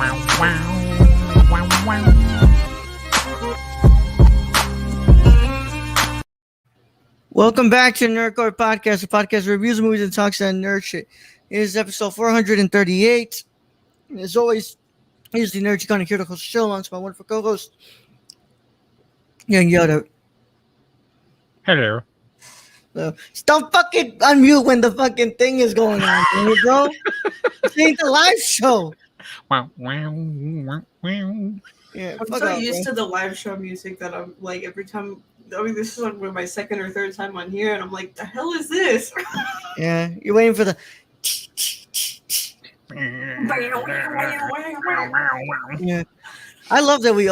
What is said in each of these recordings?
Welcome back to Nerdcore Podcast, a podcast that reviews movies and talks about nerd shit. It is episode 438. And as always, here's the nerd you're going to hear the host show alongside my wonderful co-host, Young Yoda. Hello. Stop fucking unmute when the fucking thing is going on, bro. This ain't the live show. Yeah, I'm so used to the live show music that I'm like every time. I mean, this is like my second or third time on here, and I'm like, the hell is this? Yeah, you're waiting for the. Yeah, I love that we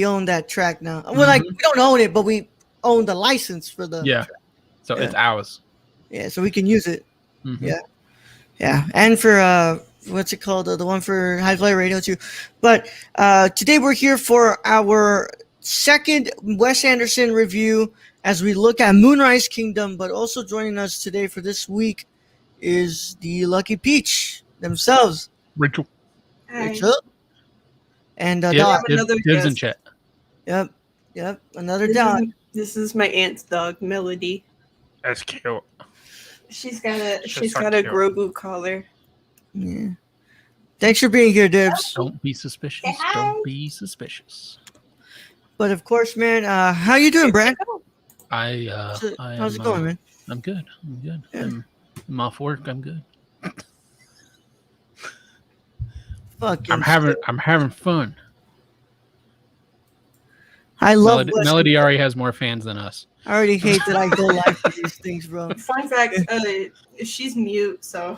own that track now. Well, like we don't own it, but we own the license for the. Yeah, track. so it's ours. Yeah, so we can use it. Mm-hmm. Yeah, and for what's it called? The one for High Fly Radio too. But today we're here for our second Wes Anderson review as we look at Moonrise Kingdom. But also joining us today for this week is the Lucky Peach themselves, Rachel. Rachel, and Dog. Another Dibs in chat. Yep, another dog. This is my aunt's dog, Melody. That's cute. She's got a She's so got a cute. Grogu collar. Yeah. Thanks for being here, Dibs. Don't be suspicious. Don't be suspicious. But of course, man, how you doing, Brad? How's How's it going, man? I'm good. Yeah. I'm off work. I'm good. Fucking I'm having fun. I love Wes. Melody already has more fans than us. I already hate that I go live for these things, bro. Fun fact: she's mute, so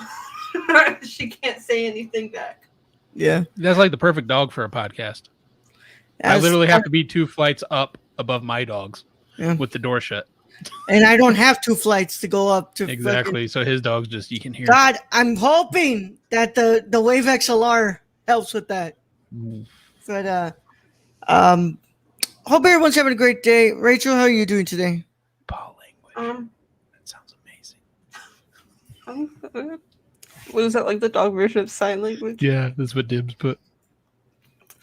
she can't say anything back. Yeah. That's like the perfect dog for a podcast. I literally have to be 2 flights up above my dogs with the door shut. And I don't have 2 flights to go up to. Exactly. So his dogs just, you can hear. God, I'm hoping that the Wave XLR helps with that. But hope everyone's having a great day. Rachel, how are you doing today? Paw language. That sounds amazing. What is that, like the dog version of sign language? Yeah, that's what Dibs put.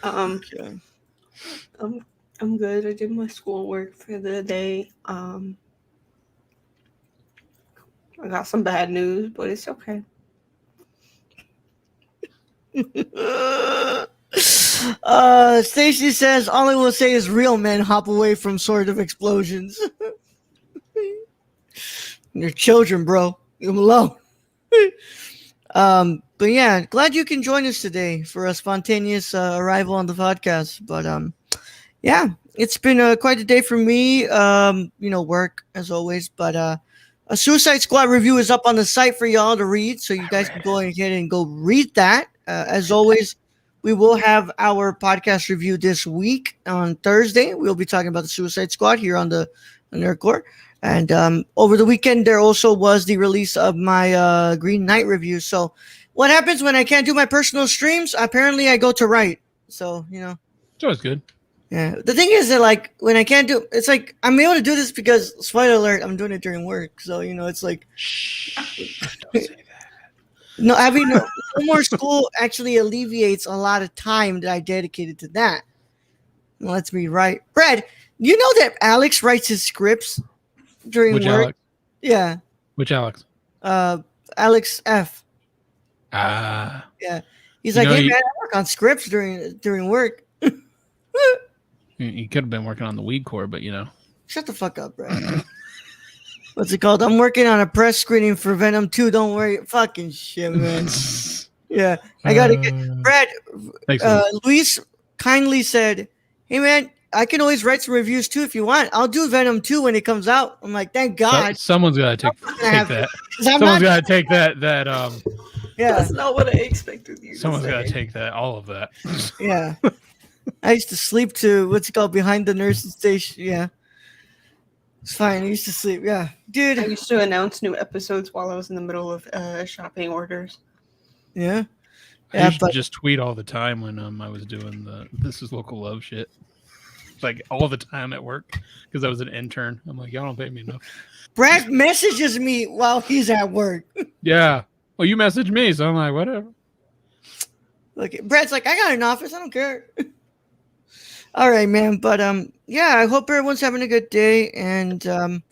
Okay. I'm good. I did my schoolwork for the day. I got some bad news, but it's okay. Stacy says, all I will say is real men hop away from sort of explosions. You're children, bro. Leave them alone. But yeah, glad you can join us today for a spontaneous arrival on the podcast. But yeah, it's been quite a day for me. Work as always. But a Suicide Squad review is up on the site for y'all to read, so you guys can go ahead and go read that. As always, we will have our podcast review this week on Thursday. We'll be talking about the Suicide Squad here on the Nerdcore. And over the weekend, there also was the release of my Green Knight review. So what happens when I can't do my personal streams? Apparently, I go to write. So, It's always good. Yeah. The thing is that, like, when I can't do it's like I'm able to do this because, spoiler alert, I'm doing it during work. So, it's like. Shh. Don't say that. No, I mean, no more school actually alleviates a lot of time that I dedicated to that. It lets me write. Brad, you know that Alex writes his scripts during Which work? Alex? Yeah. Which Alex? Alex F. Ah. Yeah. He's like, hey, man, I work on scripts during work. You could have been working on the weed core, but Shut the fuck up, Brad. What's it called? I'm working on a press screening for Venom 2. Don't worry. Fucking shit, man. Yeah. I got to get... Brad, thanks, Luis kindly said, hey, man, I can always write some reviews, too, if you want. I'll do Venom 2 when it comes out. I'm like, thank God. Someone's got to take that. Someone's got to take that. Yeah. That's not what I expected you Someone's to say. got to take that. All of that. Yeah. I used to sleep to, what's it called, behind the nursing station. Yeah. It's fine. I used to sleep. Yeah. Dude. I used to announce new episodes while I was in the middle of shopping orders. Yeah. I used to just tweet all the time when I was doing the This Is Local Love shit. Like all the time at work because I was an intern. I'm like, y'all don't pay me enough. Brad messages me while he's at work. Yeah. Well, you messaged me, so I'm like, whatever. Look, Brad's like, I got an office. I don't care. All right, man. But yeah, I hope everyone's having a good day. And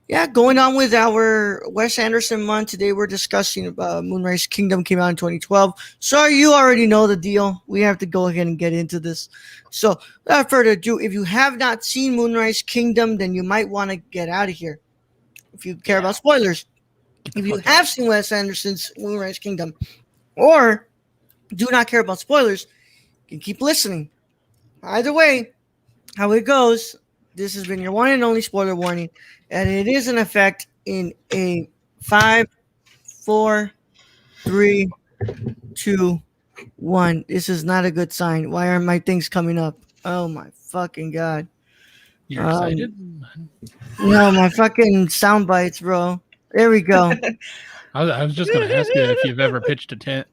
yeah, going on with our Wes Anderson month today, we're discussing Moonrise Kingdom came out in 2012. Sorry, you already know the deal. We have to go ahead and get into this. So, without further ado, if you have not seen Moonrise Kingdom, then you might want to get out of here. If you care about spoilers, if you have seen Wes Anderson's Moonrise Kingdom, or do not care about spoilers, you can keep listening. Either way, how it goes, this has been your one and only spoiler warning, and it is in effect in a 5, 4, 3, 2, 1. This is not a good sign. Why aren't my things coming up? Oh my fucking god! You're excited? No, my fucking sound bites, bro. There we go. I was just gonna ask you if you've ever pitched a tent.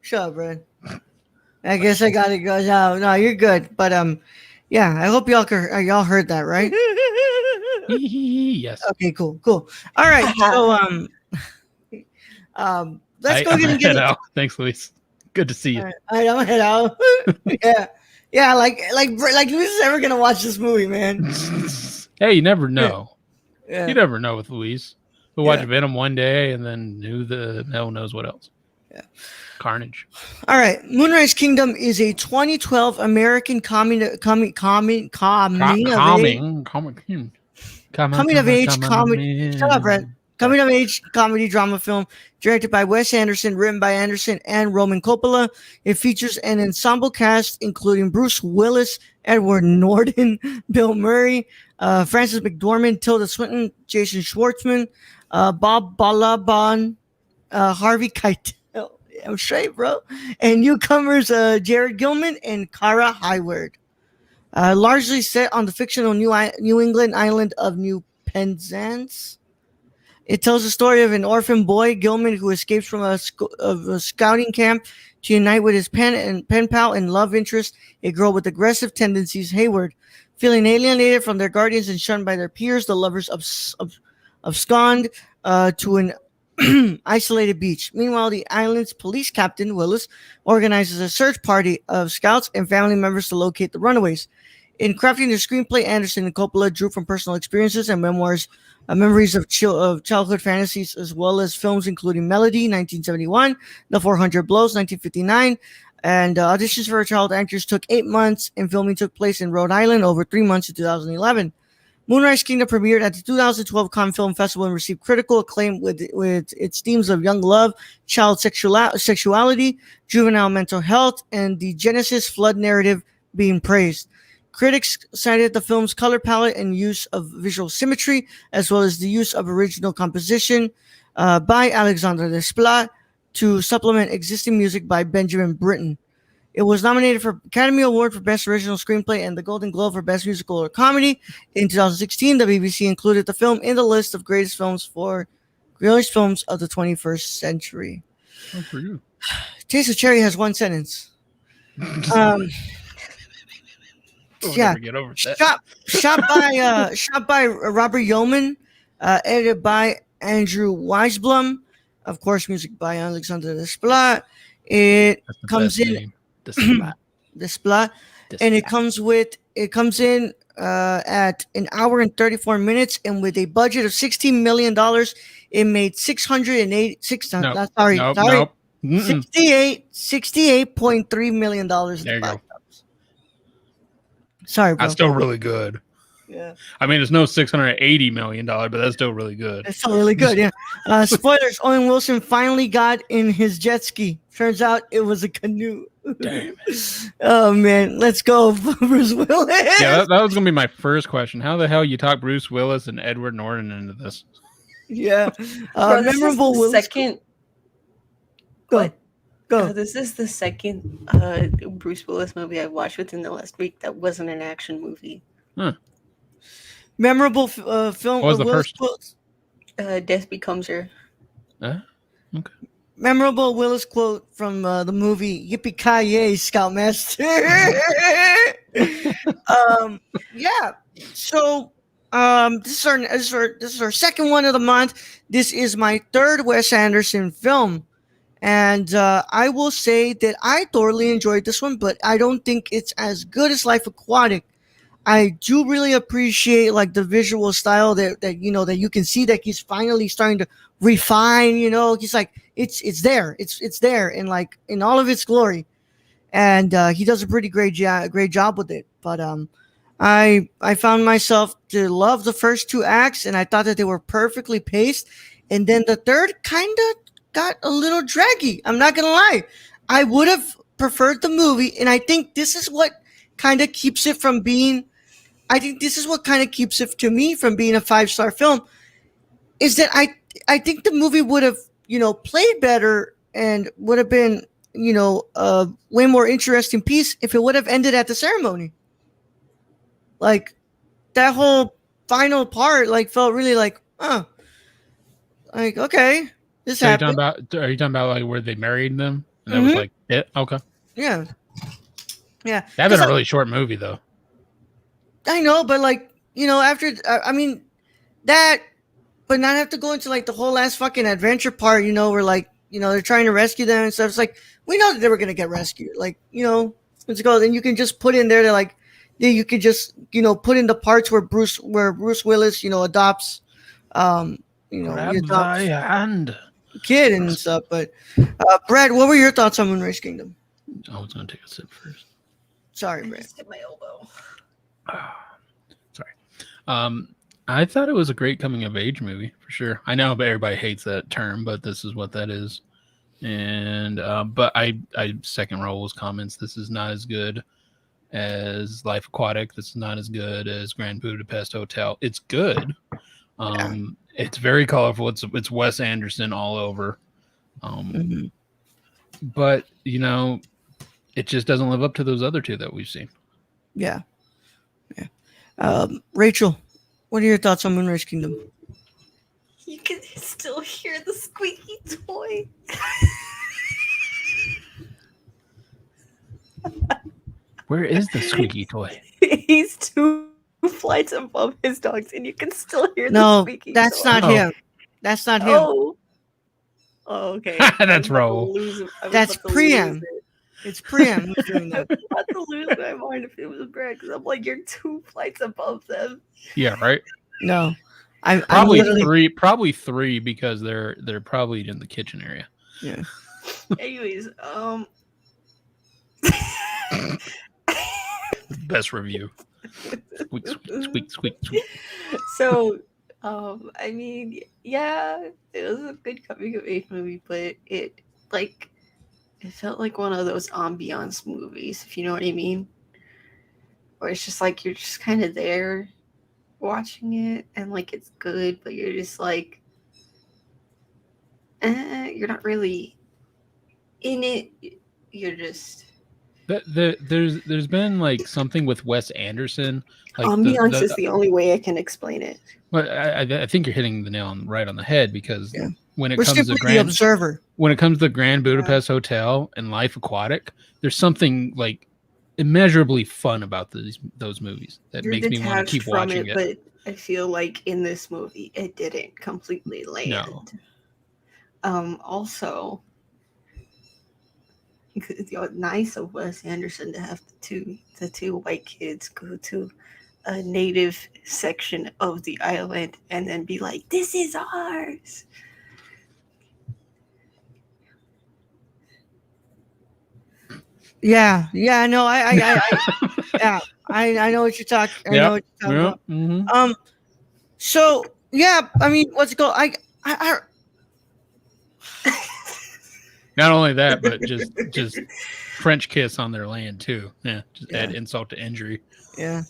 Shut up, Brad. I guess I gotta go. No, you're good. But yeah, I hope y'all heard that, right? Yes. Okay, cool. All right, so let's go ahead and get out. Thanks, Luis. Good to see you. All right, I'm gonna head out. yeah, like Luis is ever gonna watch this movie, man. Hey, you never know. Yeah. You never know with Luis. We'll watch Venom one day, and then who the hell knows what else? Yeah. Carnage. All right, Moonrise Kingdom is a 2012 American coming of age comedy. Shut up, Brett. Coming of age comedy drama film directed by Wes Anderson, written by Anderson and Roman Coppola. It features an ensemble cast including Bruce Willis, Edward Norton, Bill Murray, Frances McDormand, Tilda Swinton, Jason Schwartzman, Bob Balaban, Harvey Keitel. I'm straight, bro. And newcomers Jared Gilman and Kara Hayward. Largely set on the fictional New England island of New Penzance. It tells the story of an orphan boy, Gilman, who escapes from a scouting camp to unite with his pen pal and love interest, a girl with aggressive tendencies, Hayward. Feeling alienated from their guardians and shunned by their peers, the lovers abscond to an isolated beach. Meanwhile, the island's police captain, Willis, organizes a search party of scouts and family members to locate the runaways. In crafting the screenplay, Anderson and Coppola drew from personal experiences and memories of childhood fantasies, as well as films including Melody, 1971, The 400 Blows, 1959, and auditions for child actors took 8 months, and filming took place in Rhode Island over 3 months in 2011. Moonrise Kingdom premiered at the 2012 Cannes Film Festival and received critical acclaim with its themes of young love, child sexuality, juvenile mental health, and the Genesis flood narrative being praised. Critics cited the film's color palette and use of visual symmetry, as well as the use of original composition by Alexandre Desplat to supplement existing music by Benjamin Britten. It was nominated for Academy Award for Best Original Screenplay and the Golden Globe for Best Musical or Comedy. In 2016, the BBC included the film in the list of greatest films of the 21st century. Oh, for you. Taste of Cherry has one sentence. Get over that. Shot by Robert Yeoman, edited by Andrew Weisblum, of course, music by Alexander Desplat. It comes in Desplat, and it comes in at an hour and 34 minutes, and with a budget of $16 million, it made $68.3 million. There you go. Sorry, bro. That's still really good. Yeah. I mean, it's no $680 million, but that's still really good. It's still really good, yeah. Spoilers, Owen Wilson finally got in his jet ski. Turns out it was a canoe. Damn. Oh, man. Let's go, Bruce Willis. Yeah, that was going to be my first question. How the hell you talk Bruce Willis and Edward Norton into this? Yeah. Bro, memorable Willis. Second. Go. This is the second Bruce Willis movie I've watched within the last week that wasn't an action movie. Huh. Memorable film. What was the first? Quotes. Death Becomes Her. Okay. Memorable Willis quote from the movie Yippee-ki-yay, Scoutmaster. Yeah. So this is our second one of the month. This is my third Wes Anderson film. And I will say that I thoroughly enjoyed this one, but I don't think it's as good as Life Aquatic. I do really appreciate like the visual style that that you can see that he's finally starting to refine. He's like it's there, it's there in like in all of its glory, and he does a pretty great job with it. But I found myself to love the first two acts, and I thought that they were perfectly paced, and then the third kind of got a little draggy. I'm not gonna lie, I would have preferred the movie, and I think this is what kind of keeps it from being. I think this is what kind of keeps it to me from being a 5-star film, is that I think the movie would have played better and would have been a way more interesting piece if it would have ended at the ceremony. Like that whole final part like felt really like like okay, this So happened. are you talking about like where they married them and that was like it? Okay, Yeah, that'd been a really short movie though. I know, but like after I mean that, but not have to go into like the whole last fucking adventure part. Where like they're trying to rescue them and stuff. It's like we know that they were gonna get rescued. Like what's it called? And you can just put in there that like you could just put in the parts where Bruce Willis adopts he adopts thy hand. kid and stuff. But Brad, what were your thoughts on Moonrise Kingdom? I was gonna take a sip first. Sorry, I Brad. just hit my elbow. Sorry. I thought it was a great coming of age movie for sure. I know everybody hates that term, but this is what that is. And but I second Raul's comments. This is not as good as Life Aquatic. This is not as good as Grand Budapest Hotel. It's good. It's very colorful. It's Wes Anderson all over. But it just doesn't live up to those other two that we've seen. Yeah. Rachel, what are your thoughts on Moonrise Kingdom? You can still hear the squeaky toy. Where is the squeaky toy? He's 2 flights above his dogs, and you can still hear the No, squeaky that's toy. not him. That's not him. Oh, okay. That's Raul. That's Priam. It's Priam who's doing that. I'm about to lose my mind if it was Brad, because I'm like, you're 2 flights above them. Yeah, right. No, I'm Probably literally, three. Probably three because they're probably in the kitchen area. Yeah. Anyways, Best review. Squeak, squeak, squeak, squeak, squeak. So, I mean, yeah, it was a good coming of age movie, but it felt like one of those ambiance movies, if you know what I mean. Where it's just like you're just kind of there watching it, and like it's good, but you're just like, you're not really in it. You're just. There's been like something with Wes Anderson. Like ambiance is the only way I can explain it. But I think you're hitting the nail right on the head, because when it we're comes to the observer. When it comes to Grand Budapest Hotel and Life Aquatic, there's something like immeasurably fun about those movies that makes me want to keep watching it. But I feel like in this movie, it didn't completely land. No. Also, nice of Wes Anderson to have the two white kids go to a native section of the island and then be like, "This is ours." Yeah, no, I know what you're talking. I know what you're talking about. Mm-hmm. So yeah, I mean, what's it called? I Not only that, but just French kiss on their land too. Yeah, just add insult to injury. Yeah.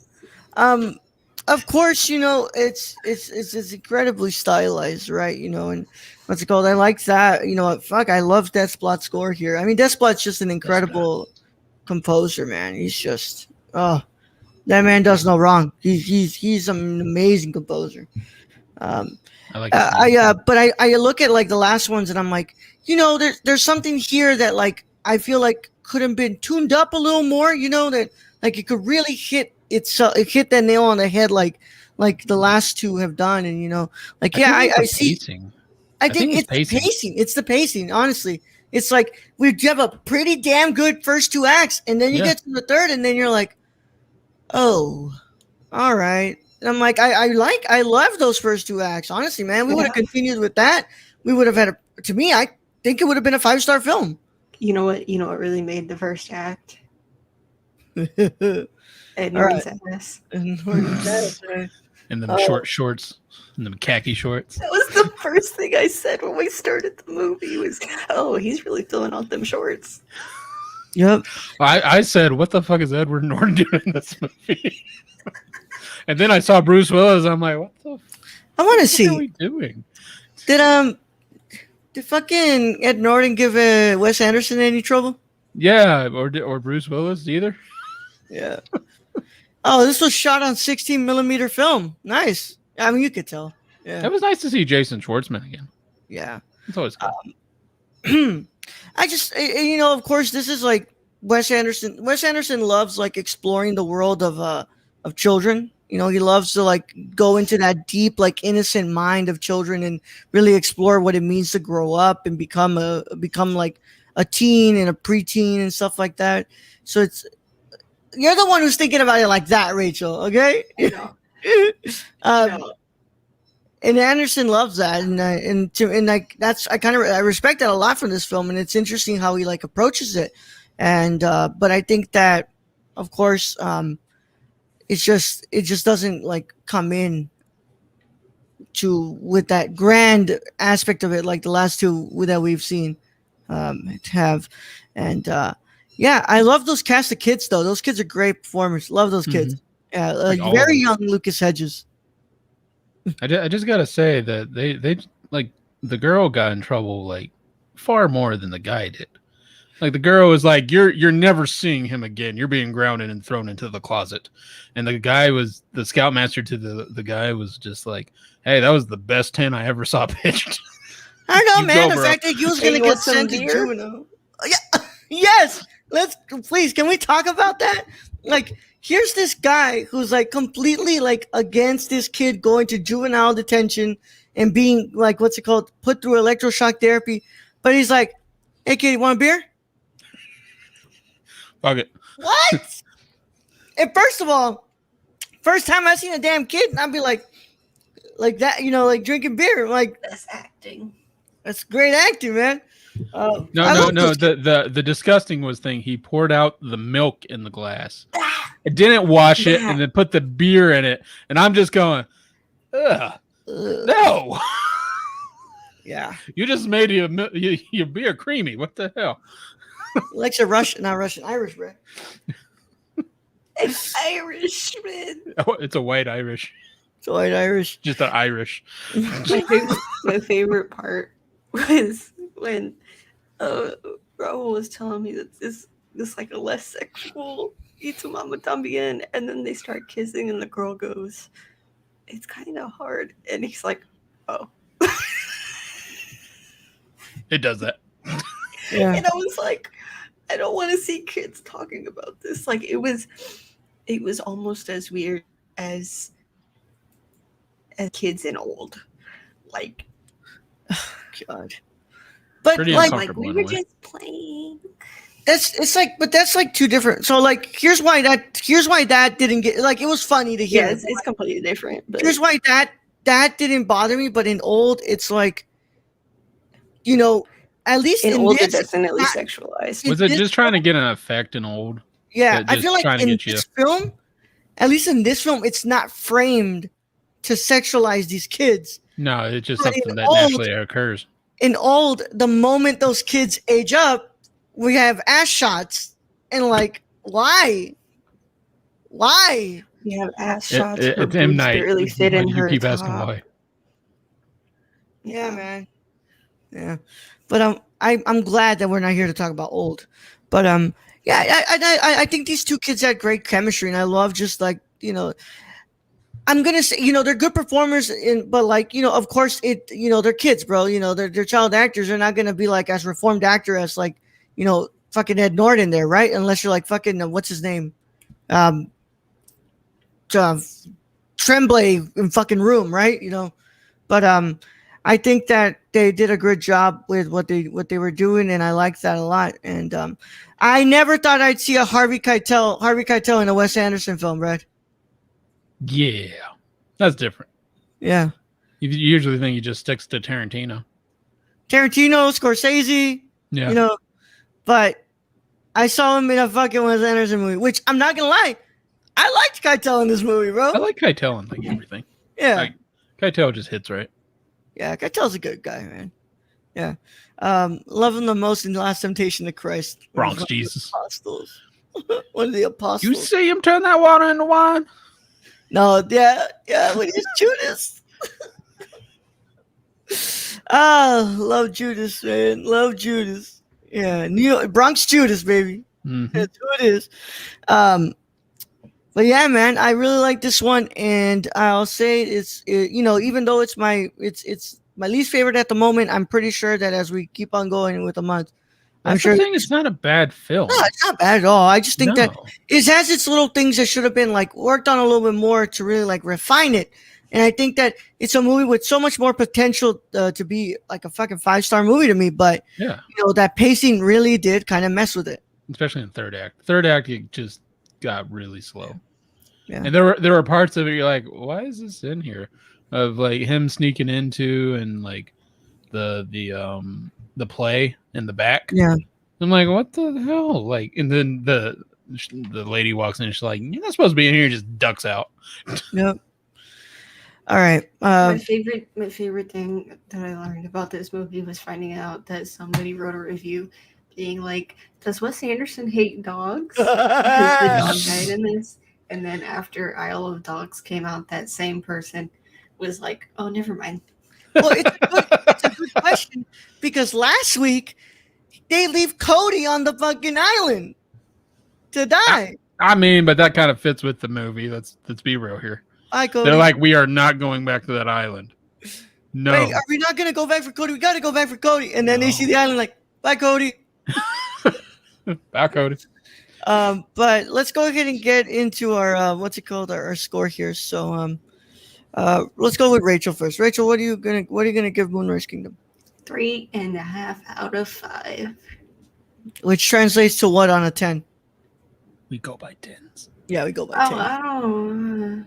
Of course, it's incredibly stylized, right? And what's it called? I like that. I love Desplat's score here. I mean, Desplat's just an incredible composer, man. He's just that man does no wrong. He's an amazing composer. I like. But I look at like the last ones and I'm like, there's something here that like I feel like could have been tuned up a little more. That like it could really hit it hit that nail on the head like the last two have done. And I see. Pacing. I think it's pacing. It's the pacing, honestly, It's like we have a pretty damn good first two acts, and then you Yeah. get to the third, and then you're like, oh, all right. And I'm like, I love those first two acts. Honestly, man, we would have continued with that. We would have had to me, I think it would have been a 5-star film. You know what? You know what really made the first act? Ed All right. Norton's ass. And them short shorts, and them khaki shorts. That was the first thing I said when we started the movie. Was, oh, he's really filling out them shorts. Yep. I said, what the fuck is Edward Norton doing in this movie? And then I saw Bruce Willis. I'm like, what the I want to fuck see. are we doing? Did fucking Ed Norton give Wes Anderson any trouble? Yeah, or Bruce Willis either. Yeah. Oh, this was shot on 16 millimeter film. Nice. I mean, you could tell. Yeah. It was nice to see Jason Schwartzman again. Yeah. It's always good. I just, of course, this is like Wes Anderson. Wes Anderson loves like exploring the world of children. He loves to like go into that deep, like innocent mind of children and really explore what it means to grow up and become like a teen and a preteen and stuff like that. So you're the one who's thinking about it like that, Rachel. Okay. No. No. And Anderson loves that, and like that's I respect that a lot from this film, and it's interesting how he like approaches it, and but I think that, of course, it just doesn't like come in with that grand aspect of it like the last two that we've seen have, and yeah, I love those cast of kids though. Those kids are great performers. Love those kids. Yeah, like very young Lucas Hedges. I just gotta say that they like the girl got in trouble like far more than the guy did. Like the girl was like, "You're never seeing him again. You're being grounded and thrown into the closet." And the scoutmaster to the guy was just like, "Hey, that was the best 10 I ever saw pitched." I don't know, man. Go, the bro. fact that he was gonna get sent to juvenile. Yeah, yes. Please. Can we talk about that? Like, here's this guy who's like completely like against this kid going to juvenile detention and being like, what's it called, put through electroshock therapy. But he's like, "Hey kid, you want a beer?" Fuck it. What? And first of all, first time I seen a damn kid, I'd be like that, like drinking beer. Like, That's acting. that's great acting, man. No. The disgusting thing. He poured out the milk in the glass. It didn't wash it, and then put the beer in it. And I'm just going, ugh, no. Yeah. You just made your beer creamy. What the hell? Likes a Irish bread. It's Irishman. Oh, it's a white Irish. It's white Irish. Just an Irish. My favorite part was when Raul was telling me that this like a less sexual Y tu mama también, and then they start kissing and the girl goes, "It's kind of hard," and he's like, "Oh." It does that. Yeah. And I was like, I don't want to see kids talking about this. Like it was almost as weird as kids and old. Like, oh, God. But Pretty like uncomfortable we in a were way. just playing. that's like two different. So like, here's why that didn't get, like, it was funny to hear. Yeah, it's completely different. But Here's why that didn't bother me, but in old, it's like, at least in in old, this, it's definitely not- sexualized. Was it just trying to get an effect in old? Yeah, Just I feel like trying to in get you. this film, at least in this film, it's not framed to sexualize these kids. No, it's just But something in that old- naturally occurs. In old, the moment those kids age up, we have ass shots, and like, why? Why? We have ass shots. It's her M. boobs Night. barely fit in You her keep top. asking why. Yeah, man. Yeah, but I'm glad that we're not here to talk about old. But yeah, I think these two kids had great chemistry, and I love just like, I'm gonna say, they're good performers, but like, of course they're kids, bro. They're child actors. They're not gonna be like as reformed actor as like, fucking Ed Norton there, right? Unless you're like fucking what's his name, Tremblay in fucking Room, right? But I think that they did a good job with what they were doing, and I liked that a lot. And I never thought I'd see a Harvey Keitel in a Wes Anderson film, Brad. Yeah, that's different. Yeah, You usually think he just sticks to Tarantino. Scorsese, Yeah, but I saw him in a fucking Wes Anderson movie, which I'm not gonna lie, I liked Keitel in this movie, bro. I like Keitel in like everything. Yeah, Keitel just hits right. yeah, Keitel's a good guy, man. Yeah, love him the most in Last Temptation of Christ. Bronx Jesus. Apostles. One of the apostles. You see him turn that water into wine? No, yeah, when he's Judas. Love Judas, man. Love Judas. Yeah, Bronx Judas, baby. Mhm. That's who it is. But yeah, man, I really like this one, and I'll say even though it's my least favorite at the moment, I'm pretty sure that as we keep on going with the month, I'm That's sure the thing. It's not a bad film. no, it's not bad at all. I just think that No. it has its little things that should have been like worked on a little bit more to really like refine it. And I think that it's a movie with so much more potential to be like a fucking 5-star movie to me. But Yeah, that pacing really did kind of mess with it. especially in third act. Third act, it just got really slow. Yeah. And there were parts of it you're like, why is this in here? Of like him sneaking into and like the play in the back. Yeah. I'm like, what the hell? Like, and then the lady walks in and she's like, you're not supposed to be in here. Just ducks out. Yep. All right. My favorite thing that I learned about this movie was finding out that somebody wrote a review being like, does Wes Anderson hate dogs? Because the dog died in this. And then after Isle of Dogs came out, that same person was like, oh, never mind. Well, it's a good question because last week they leave Cody on the fucking island to die. I mean, but that kind of fits with the movie. Let's be real here. Cody. They're like, we are not going back to that island. No. Wait, are we not gonna go back for Cody? We gotta go back for Cody. And then they see the island like, bye, Cody. Bye, Cody. But let's go ahead and get into our our score here. So let's go with Rachel first. Rachel, what are you gonna give Moonrise Kingdom? 3.5 out of 5. Which translates to what on a 10? We go by tens. Yeah, we go by Oh, 10. I don't.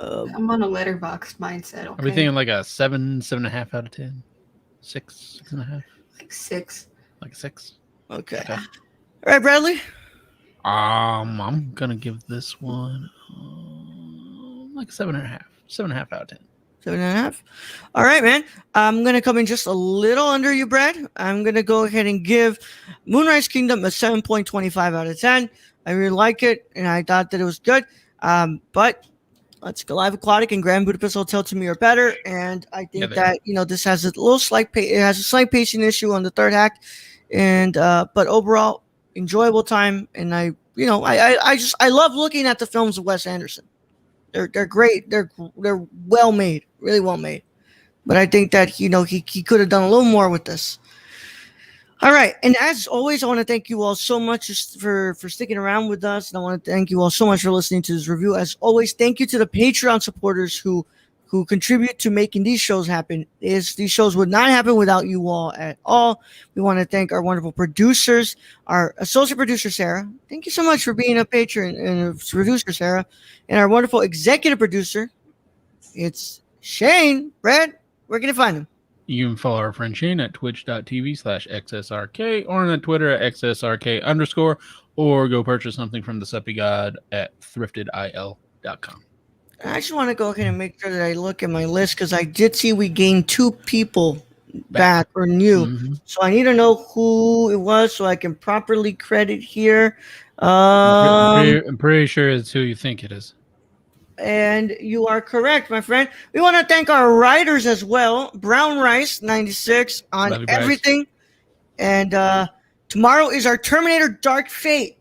I'm on a letterboxed mindset. Okay? Are we thinking like a 7.5 out of 10? 6.5? Like 6. Like a 6? Okay. Okay. All right, Bradley. I'm gonna give this one like a 7.5. 7.5 out of 10. 7.5. All right, man. I'm gonna come in just a little under you, Brad. I'm gonna go ahead and give Moonrise Kingdom a 7.25 out of 10. I really like it, and I thought that it was good. But Let's Go Live Aquatic and Grand Budapest Hotel to me are better, and I think that this has a little slight pacing issue on the third act, and but overall enjoyable time. And I love looking at the films of Wes Anderson. They're great. They're well made, really well made. But I think that he could have done a little more with this. All right, and as always, I want to thank you all so much for sticking around with us, and I want to thank you all so much for listening to this review. As always, thank you to the Patreon supporters who contribute to making these shows happen. These shows would not happen without you all at all. We want to thank our wonderful producers, our associate producer, Sarah. Thank you so much for being a patron and a producer, Sarah. And our wonderful executive producer, it's Shane. Brad, where can you find him? You can follow our friend Shane at twitch.tv/XSRK or on Twitter at XSRK_, or go purchase something from the Suppy God at thriftedil.com. I just want to go ahead and make sure that I look at my list because I did see we gained 2 people back or new. Mm-hmm. So I need to know who it was so I can properly credit here. I'm pretty sure it's who you think it is. And you are correct, my friend. We want to thank our writers as well. Brown Rice 96 on everything. And tomorrow is our Terminator Dark Fate.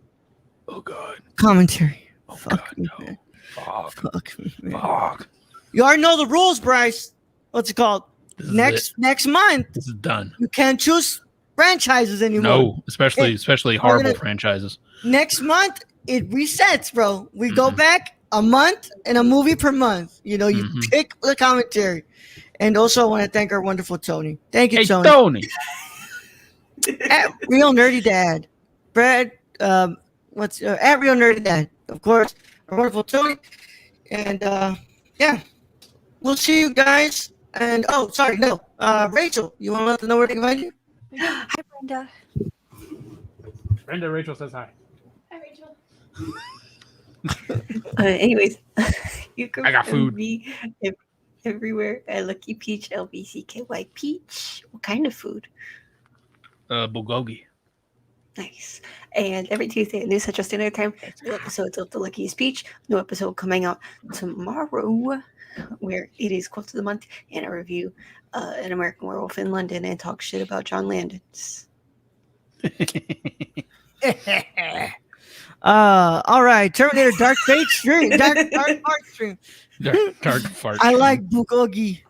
Oh God. Commentary. Oh Fuck God, me, no. man. Fuck Me, man. Fuck. You already know the rules, Bryce. What's it called? Next month. This is done. You can't choose franchises anymore. No, especially horrible franchises. Next month it resets, bro. We go back a month and a movie per month. You know, you Mhm. pick the commentary. And also, I want to thank our wonderful Tony. Thank you, Hey, Tony. Tony. At Real Nerdy Dad. Brad, at Real Nerdy Dad, of course, our wonderful Tony. And yeah, we'll see you guys. And oh, sorry, no, Rachel, you want to let them know where they can find you? Hi, Brenda. Brenda Rachel says hi. Hi, Rachel. Anyways, you can I got find food. me everywhere at Lucky Peach, LBCKY Peach. What kind of food? Bulgogi. Nice. And every Tuesday at noon Central Standard Time, new episodes of The Luckiest Peach. New episode coming out tomorrow, where it is Quote of the Month and a review An American Werewolf in London and talk shit about John Landis. All right, Terminator Dark Fate stream. Dark Fart stream. Dark fart. I stream. like Bulgogi.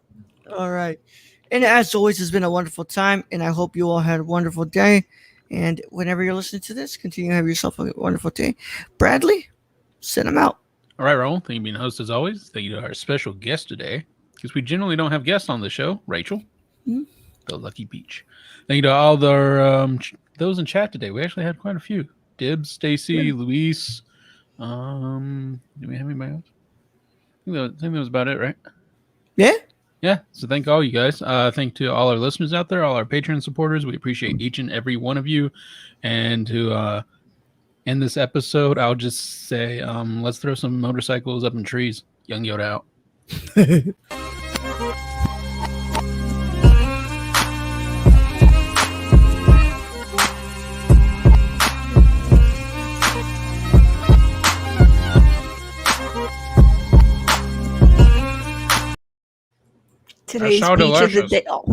All right. And as always, it's been a wonderful time, and I hope you all had a wonderful day. And whenever you're listening to this, continue to have yourself a wonderful day. Bradley, send them out. All right, Raul. Thank you for being host as always. Thank you to our special guest today, because we generally don't have guests on the show. Rachel, Hmm? the Lucky Peach. Thank you to all the those in chat today. We actually had quite a few. Dibs, Stacy, Luis. Do we have anybody else? I think that was about it, right? Yeah. Yeah. So thank all you guys. Thank to all our listeners out there, all our Patreon supporters. We appreciate each and every one of you. And to end this episode, I'll just say, let's throw some motorcycles up in trees. Young Yoda out. Today's Asado Peach of the Lashes. Day. Oh,